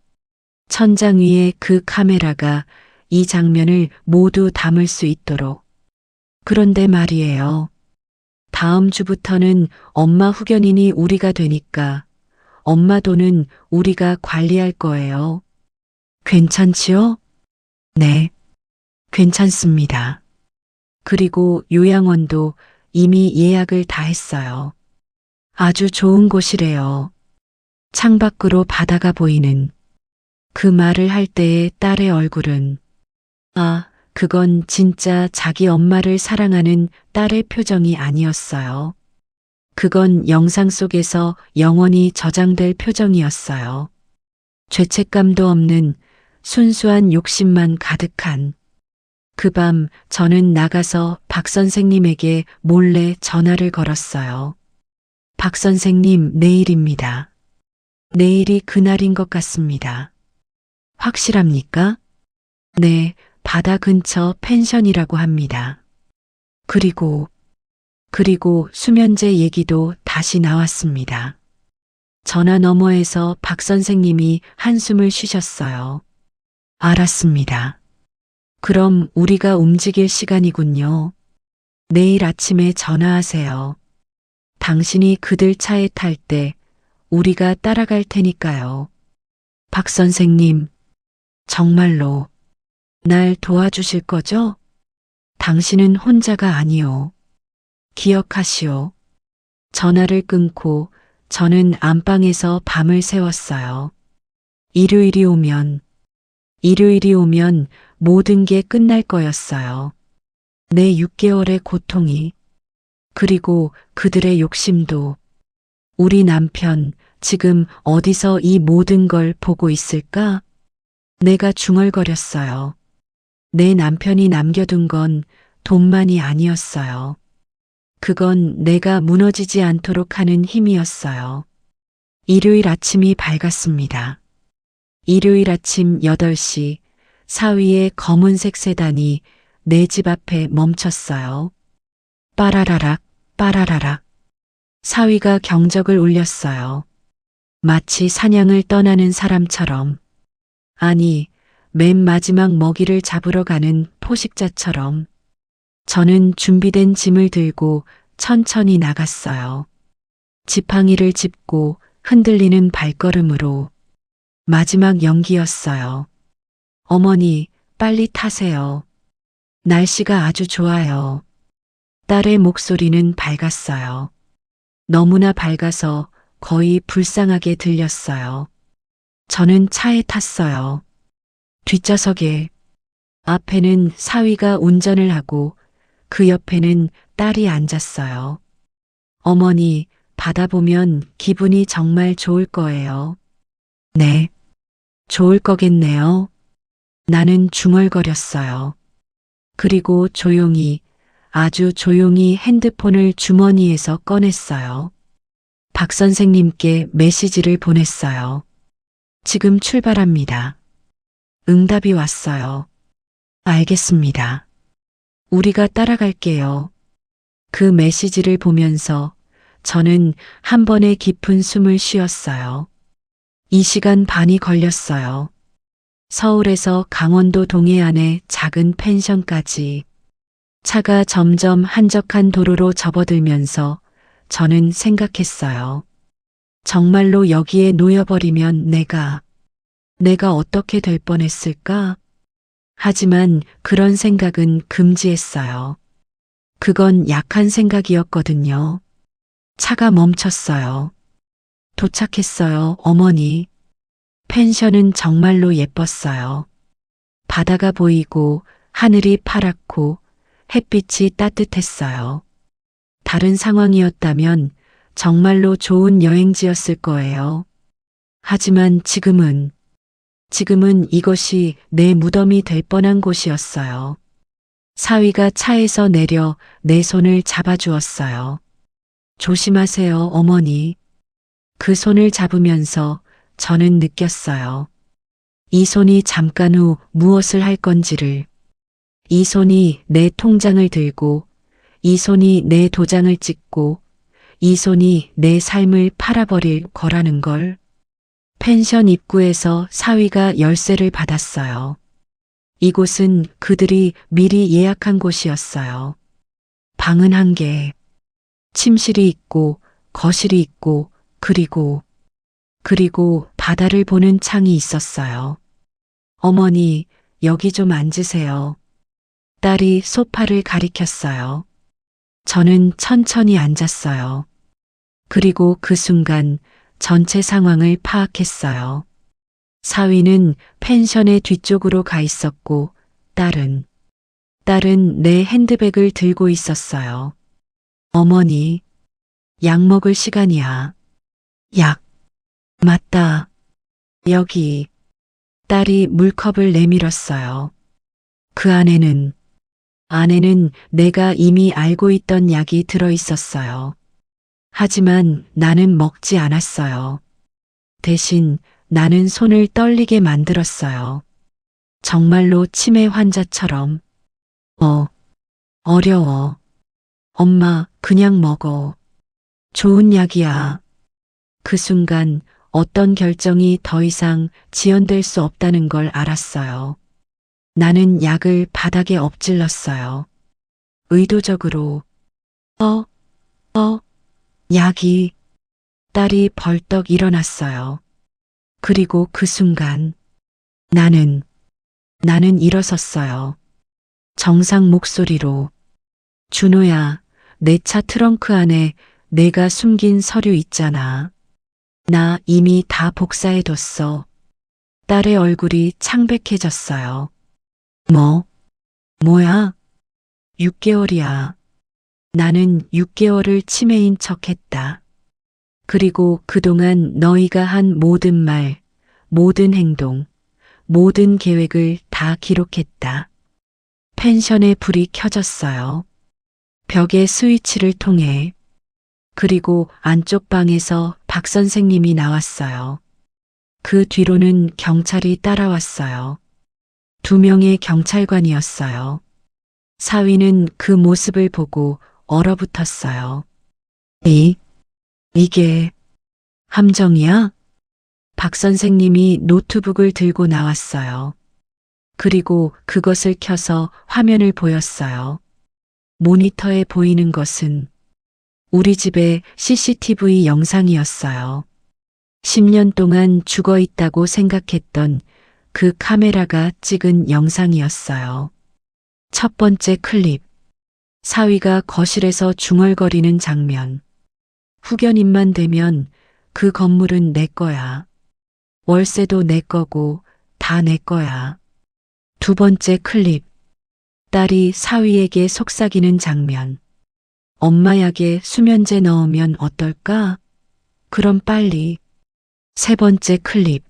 천장 위에 그 카메라가 이 장면을 모두 담을 수 있도록. 그런데 말이에요. 다음 주부터는 엄마 후견인이 우리가 되니까 엄마 돈은 우리가 관리할 거예요. 괜찮지요? 네, 괜찮습니다. 그리고 요양원도 이미 예약을 다 했어요. 아주 좋은 곳이래요. 창밖으로 바다가 보이는. 그 말을 할 때의 딸의 얼굴은 그건 진짜 자기 엄마를 사랑하는 딸의 표정이 아니었어요. 그건 영상 속에서 영원히 저장될 표정이었어요. 죄책감도 없는 순수한 욕심만 가득한. 그 밤 저는 나가서 박 선생님에게 몰래 전화를 걸었어요. 박 선생님, 내일입니다. 내일이 그날인 것 같습니다. 확실합니까? 네, 바다 근처 펜션이라고 합니다. 그리고 수면제 얘기도 다시 나왔습니다. 전화 너머에서 박 선생님이 한숨을 쉬셨어요. 알았습니다. 그럼 우리가 움직일 시간이군요. 내일 아침에 전화하세요. 당신이 그들 차에 탈 때 우리가 따라갈 테니까요. 박 선생님, 정말로 날 도와주실 거죠? 당신은 혼자가 아니오. 기억하시오. 전화를 끊고 저는 안방에서 밤을 새웠어요. 일요일이 오면 모든 게 끝날 거였어요. 내 6개월의 고통이, 그리고 그들의 욕심도, 우리 남편, 지금 어디서 이 모든 걸 보고 있을까? 내가 중얼거렸어요. 내 남편이 남겨둔 건 돈만이 아니었어요. 그건 내가 무너지지 않도록 하는 힘이었어요. 일요일 아침이 밝았습니다. 일요일 아침 8시 사위의 검은색 세단이 내 집 앞에 멈췄어요. 빠라라락, 빠라라락. 사위가 경적을 울렸어요. 마치 사냥을 떠나는 사람처럼. 아니, 맨 마지막 먹이를 잡으러 가는 포식자처럼. 저는 준비된 짐을 들고 천천히 나갔어요. 지팡이를 짚고 흔들리는 발걸음으로. 마지막 연기였어요. 어머니, 빨리 타세요. 날씨가 아주 좋아요. 딸의 목소리는 밝았어요. 너무나 밝아서 거의 불쌍하게 들렸어요. 저는 차에 탔어요. 뒷좌석에. 앞에는 사위가 운전을 하고 그 옆에는 딸이 앉았어요. 어머니, 바다 보면 기분이 정말 좋을 거예요. 네, 좋을 거겠네요. 나는 중얼거렸어요. 그리고 조용히, 아주 조용히 핸드폰을 주머니에서 꺼냈어요. 박 선생님께 메시지를 보냈어요. 지금 출발합니다. 응답이 왔어요. 알겠습니다. 우리가 따라갈게요. 그 메시지를 보면서 저는 한 번에 깊은 숨을 쉬었어요. 2시간 반이 걸렸어요. 서울에서 강원도 동해안의 작은 펜션까지. 차가 점점 한적한 도로로 접어들면서 저는 생각했어요. 정말로 여기에 놓여버리면 내가 어떻게 될 뻔했을까? 하지만 그런 생각은 금지했어요. 그건 약한 생각이었거든요. 차가 멈췄어요. 도착했어요, 어머니. 펜션은 정말로 예뻤어요. 바다가 보이고 하늘이 파랗고 햇빛이 따뜻했어요. 다른 상황이었다면 정말로 좋은 여행지였을 거예요. 하지만 지금은 이것이 내 무덤이 될 뻔한 곳이었어요. 사위가 차에서 내려 내 손을 잡아주었어요. 조심하세요, 어머니. 그 손을 잡으면서 저는 느꼈어요. 이 손이 잠깐 후 무엇을 할 건지를. 이 손이 내 통장을 들고, 이 손이 내 도장을 찍고, 이 손이 내 삶을 팔아버릴 거라는 걸. 펜션 입구에서 사위가 열쇠를 받았어요. 이곳은 그들이 미리 예약한 곳이었어요. 방은 1개, 침실이 있고, 거실이 있고, 그리고 바다를 보는 창이 있었어요. 어머니, 여기 좀 앉으세요. 딸이 소파를 가리켰어요. 저는 천천히 앉았어요. 그리고 그 순간 전체 상황을 파악했어요. 사위는 펜션의 뒤쪽으로 가 있었고 딸은 내 핸드백을 들고 있었어요. 어머니, 약 먹을 시간이야. 약. 맞다. 여기. 딸이 물컵을 내밀었어요. 그 안에는 내가 이미 알고 있던 약이 들어 있었어요. 하지만 나는 먹지 않았어요. 대신 나는 손을 떨리게 만들었어요. 정말로 치매 환자처럼. 어려워. 엄마, 그냥 먹어. 좋은 약이야. 그 순간 어떤 결정이 더 이상 지연될 수 없다는 걸 알았어요. 나는 약을 바닥에 엎질렀어요. 의도적으로. 약이. 딸이 벌떡 일어났어요. 그리고 그 순간 나는 일어섰어요. 정상 목소리로. 준호야, 내 차 트렁크 안에 내가 숨긴 서류 있잖아. 나 이미 다 복사해뒀어. 딸의 얼굴이 창백해졌어요. 뭐야? 6개월이야. 나는 6개월을 치매인 척했다. 그리고 그동안 너희가 한 모든 말, 모든 행동, 모든 계획을 다 기록했다. 펜션에 불이 켜졌어요. 벽에 스위치를 통해. 그리고 안쪽 방에서 박 선생님이 나왔어요. 그 뒤로는 경찰이 따라왔어요. 2명의 경찰관이었어요. 사위는 그 모습을 보고 얼어붙었어요. 이게 함정이야? 박 선생님이 노트북을 들고 나왔어요. 그리고 그것을 켜서 화면을 보였어요. 모니터에 보이는 것은 우리 집의 CCTV 영상이었어요. 10년 동안 죽어 있다고 생각했던 그 카메라가 찍은 영상이었어요. 첫 번째 클립. 사위가 거실에서 중얼거리는 장면. 후견인만 되면 그 건물은 내 거야. 월세도 내 거고 다 내 거야. 두 번째 클립. 딸이 사위에게 속삭이는 장면. 엄마 약에 수면제 넣으면 어떨까? 그럼 빨리. 세 번째 클립.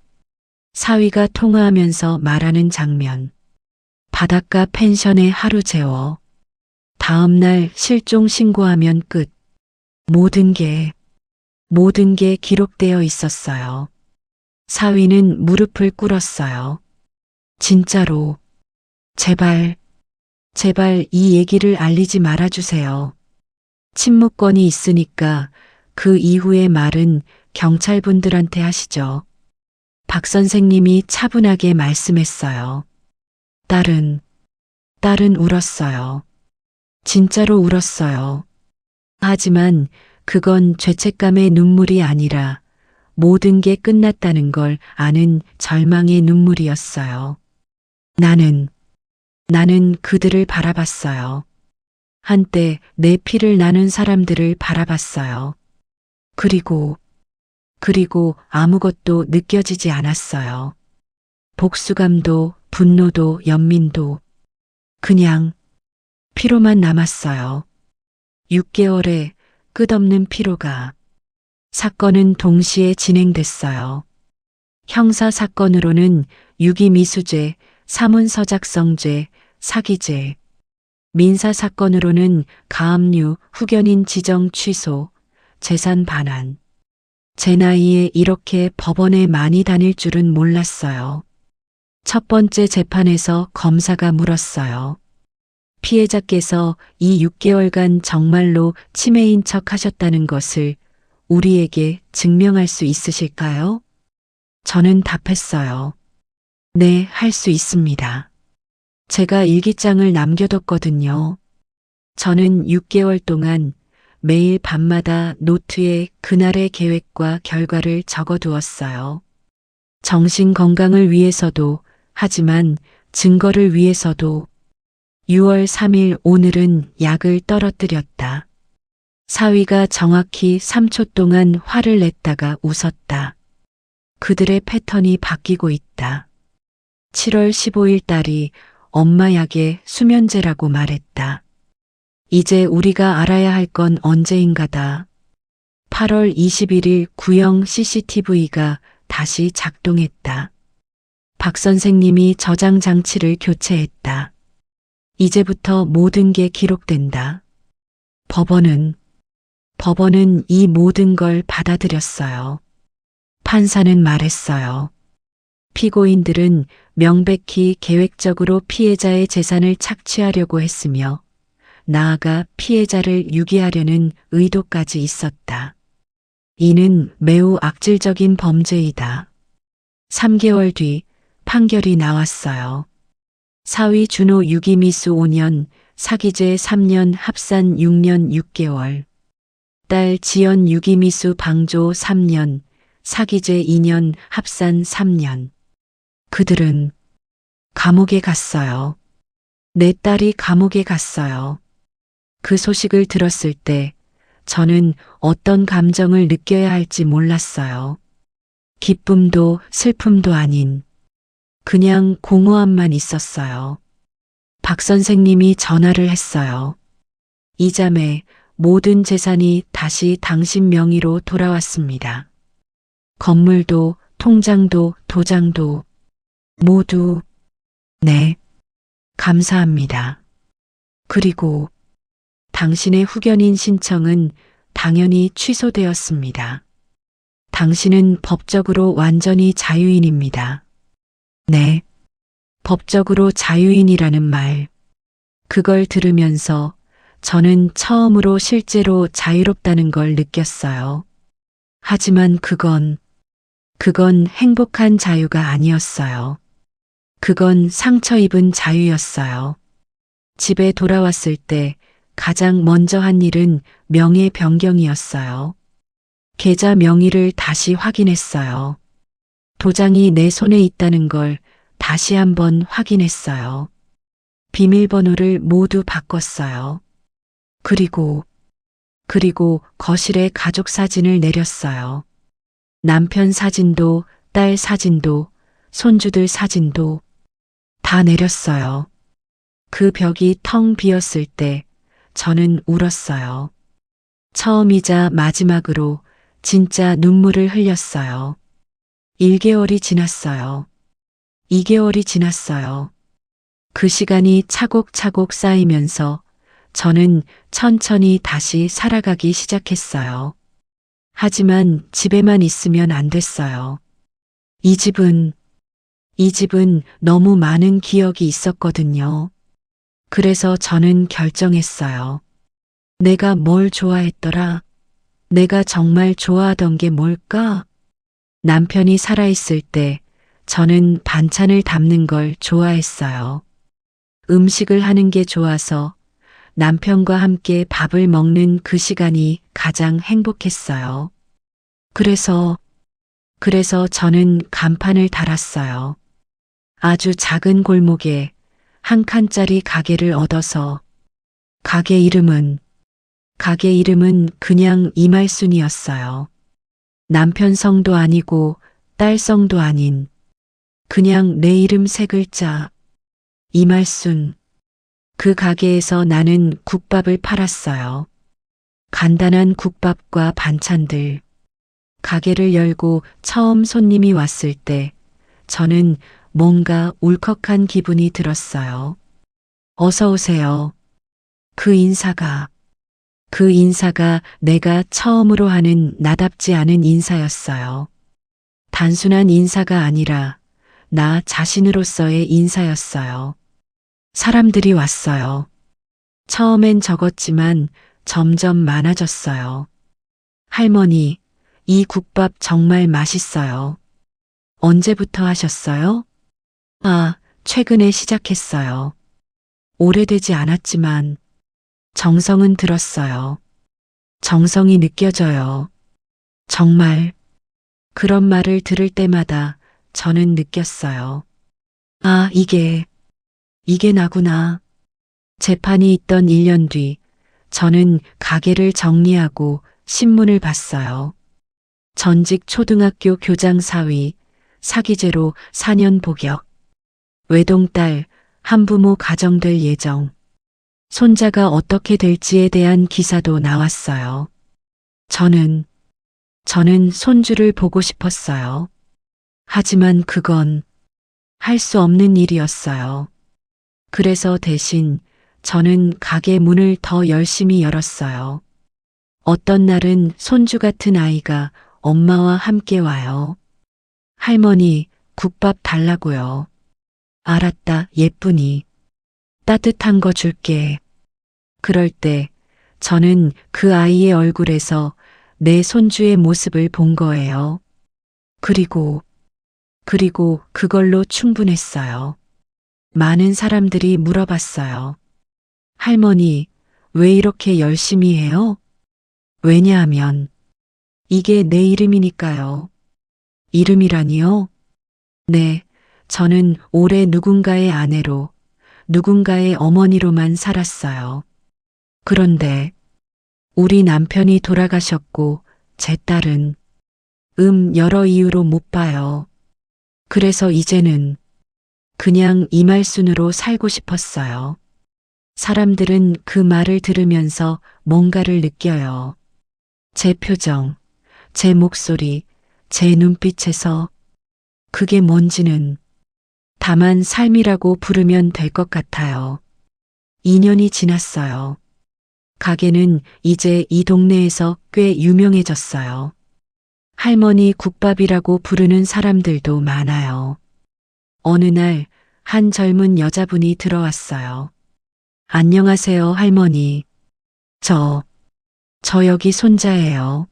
사위가 통화하면서 말하는 장면. 바닷가 펜션에 하루 재워. 다음날 실종 신고하면 끝. 모든 게 기록되어 있었어요. 사위는 무릎을 꿇었어요. 진짜로. 제발 이 얘기를 알리지 말아주세요. 침묵권이 있으니까 그 이후의 말은 경찰분들한테 하시죠. 박 선생님이 차분하게 말씀했어요. 딸은 울었어요. 진짜로 울었어요. 하지만 그건 죄책감의 눈물이 아니라 모든 게 끝났다는 걸 아는 절망의 눈물이었어요. 나는 그들을 바라봤어요. 한때 내 피를 나눈 사람들을 바라봤어요. 그리고 아무것도 느껴지지 않았어요. 복수감도, 분노도, 연민도. 그냥 피로만 남았어요. 6개월의 끝없는 피로가. 사건은 동시에 진행됐어요. 형사 사건으로는 유기미수죄, 사문서작성죄, 사기죄. 민사 사건으로는 가압류, 후견인 지정 취소, 재산 반환. 제 나이에 이렇게 법원에 많이 다닐 줄은 몰랐어요. 첫 번째 재판에서 검사가 물었어요. 피해자께서 이 6개월간 정말로 치매인 척 하셨다는 것을 우리에게 증명할 수 있으실까요? 저는 답했어요. 네, 할 수 있습니다. 제가 일기장을 남겨뒀거든요. 저는 6개월 동안 매일 밤마다 노트에 그날의 계획과 결과를 적어두었어요. 정신 건강을 위해서도, 하지만 증거를 위해서도. 6월 3일 오늘은 약을 떨어뜨렸다. 사위가 정확히 3초 동안 화를 냈다가 웃었다. 그들의 패턴이 바뀌고 있다. 7월 15일 딸이 엄마 약에 수면제라고 말했다. 이제 우리가 알아야 할 건 언제인가다. 8월 21일 구형 CCTV가 다시 작동했다. 박 선생님이 저장 장치를 교체했다. 이제부터 모든 게 기록된다. 법원은 이 모든 걸 받아들였어요. 판사는 말했어요. 피고인들은 명백히 계획적으로 피해자의 재산을 착취하려고 했으며 나아가 피해자를 유기하려는 의도까지 있었다. 이는 매우 악질적인 범죄이다. 3개월 뒤 판결이 나왔어요. 사위 준호 유기미수 5년, 사기죄 3년, 합산 6년 6개월. 딸 지연 유기미수 방조 3년, 사기죄 2년, 합산 3년. 그들은 감옥에 갔어요. 내 딸이 감옥에 갔어요. 그 소식을 들었을 때 저는 어떤 감정을 느껴야 할지 몰랐어요. 기쁨도 슬픔도 아닌 그냥 공허함만 있었어요. 박 선생님이 전화를 했어요. 이자매, 모든 재산이 다시 당신 명의로 돌아왔습니다. 건물도, 통장도, 도장도 모두. 네, 감사합니다. 그리고 당신의 후견인 신청은 당연히 취소되었습니다. 당신은 법적으로 완전히 자유인입니다. 네, 법적으로 자유인이라는 말. 그걸 들으면서 저는 처음으로 실제로 자유롭다는 걸 느꼈어요. 하지만 그건 행복한 자유가 아니었어요. 그건 상처 입은 자유였어요. 집에 돌아왔을 때 가장 먼저 한 일은 명예 변경이었어요. 계좌 명의를 다시 확인했어요. 도장이 내 손에 있다는 걸 다시 한번 확인했어요. 비밀번호를 모두 바꿨어요. 그리고 거실에 가족 사진을 내렸어요. 남편 사진도, 딸 사진도, 손주들 사진도 다 내렸어요. 그 벽이 텅 비었을 때 저는 울었어요. 처음이자 마지막으로 진짜 눈물을 흘렸어요. 1개월이 지났어요. 2개월이 지났어요. 그 시간이 차곡차곡 쌓이면서 저는 천천히 다시 살아가기 시작했어요. 하지만 집에만 있으면 안 됐어요. 이 집은 너무 많은 기억이 있었거든요. 그래서 저는 결정했어요. 내가 뭘 좋아했더라? 내가 정말 좋아하던 게 뭘까? 남편이 살아있을 때 저는 반찬을 담는 걸 좋아했어요. 음식을 하는 게 좋아서 남편과 함께 밥을 먹는 그 시간이 가장 행복했어요. 그래서 저는 간판을 달았어요. 아주 작은 골목에 한 칸짜리 가게를 얻어서 가게 이름은 그냥 이말순이었어요. 남편 성도 아니고 딸 성도 아닌 그냥 내 이름 3글자 이말순. 그 가게에서 나는 국밥을 팔았어요. 간단한 국밥과 반찬들. 가게를 열고 처음 손님이 왔을 때 저는 뭔가 울컥한 기분이 들었어요. 어서 오세요. 그 인사가 내가 처음으로 하는 나답지 않은 인사였어요. 단순한 인사가 아니라 나 자신으로서의 인사였어요. 사람들이 왔어요. 처음엔 적었지만 점점 많아졌어요. 할머니, 이 국밥 정말 맛있어요. 언제부터 하셨어요? 아, 최근에 시작했어요. 오래되지 않았지만 정성은 들었어요. 정성이 느껴져요. 정말. 그런 말을 들을 때마다 저는 느꼈어요. 아, 이게 나구나. 재판이 있던 1년 뒤, 저는 가게를 정리하고 신문을 봤어요. 전직 초등학교 교장 사위, 사기죄로 4년 복역. 외동딸, 한부모 가정될 예정. 손자가 어떻게 될지에 대한 기사도 나왔어요. 저는 손주를 보고 싶었어요. 하지만 그건 할 수 없는 일이었어요. 그래서 대신 저는 가게 문을 더 열심히 열었어요. 어떤 날은 손주 같은 아이가 엄마와 함께 와요. 할머니, 국밥 달라고요. 알았다, 예쁘니. 따뜻한 거 줄게. 그럴 때 저는 그 아이의 얼굴에서 내 손주의 모습을 본 거예요. 그리고 그걸로 충분했어요. 많은 사람들이 물어봤어요. 할머니, 왜 이렇게 열심히 해요? 왜냐하면 이게 내 이름이니까요. 이름이라니요? 네, 저는 오래 누군가의 아내로, 누군가의 어머니로만 살았어요. 그런데 우리 남편이 돌아가셨고 제 딸은 여러 이유로 못 봐요. 그래서 이제는 그냥 이말순으로 살고 싶었어요. 사람들은 그 말을 들으면서 뭔가를 느껴요. 제 표정, 제 목소리, 제 눈빛에서 그게 뭔지는 다만 삶이라고 부르면 될 것 같아요. 2년이 지났어요. 가게는 이제 이 동네에서 꽤 유명해졌어요. 할머니 국밥이라고 부르는 사람들도 많아요. 어느 날 한 젊은 여자분이 들어왔어요. 안녕하세요, 할머니. 저, 저 여기 손자예요.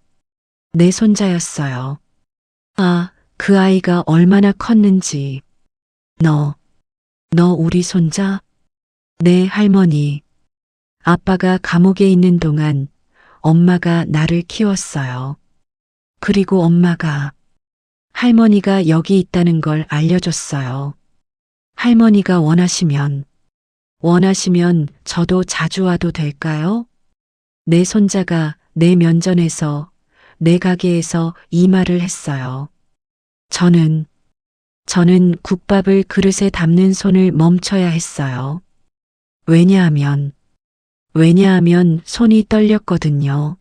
내 손자였어요. 아, 그 아이가 얼마나 컸는지. 너, 너 우리 손자? 네, 할머니. 아빠가 감옥에 있는 동안 엄마가 나를 키웠어요. 그리고 엄마가 할머니가 여기 있다는 걸 알려줬어요. 할머니가 원하시면 저도 자주 와도 될까요? 내 손자가 내 면전에서 내 가게에서 이 말을 했어요. 저는 국밥을 그릇에 담는 손을 멈춰야 했어요. 왜냐하면 손이 떨렸거든요.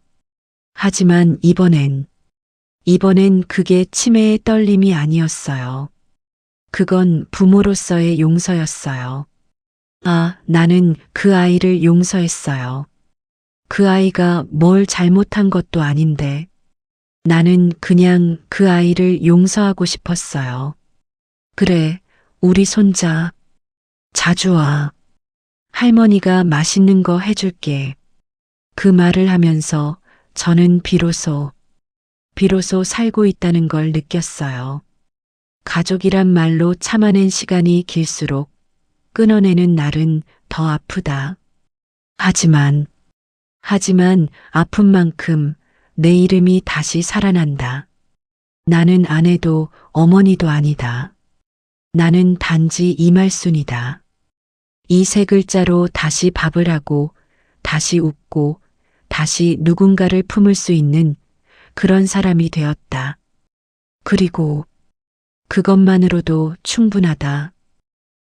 하지만 이번엔 그게 치매의 떨림이 아니었어요. 그건 부모로서의 용서였어요. 아, 나는 그 아이를 용서했어요. 그 아이가 뭘 잘못한 것도 아닌데 나는 그냥 그 아이를 용서하고 싶었어요. 그래, 우리 손자, 자주 와. 할머니가 맛있는 거 해줄게. 그 말을 하면서 저는 비로소 살고 있다는 걸 느꼈어요. 가족이란 말로 참아낸 시간이 길수록 끊어내는 날은 더 아프다. 하지만 아픈 만큼 내 이름이 다시 살아난다. 나는 아내도 어머니도 아니다. 나는 단지 이말순이다. 이 세 글자로 다시 밥을 하고, 다시 웃고, 다시 누군가를 품을 수 있는 그런 사람이 되었다. 그리고 그것만으로도 충분하다.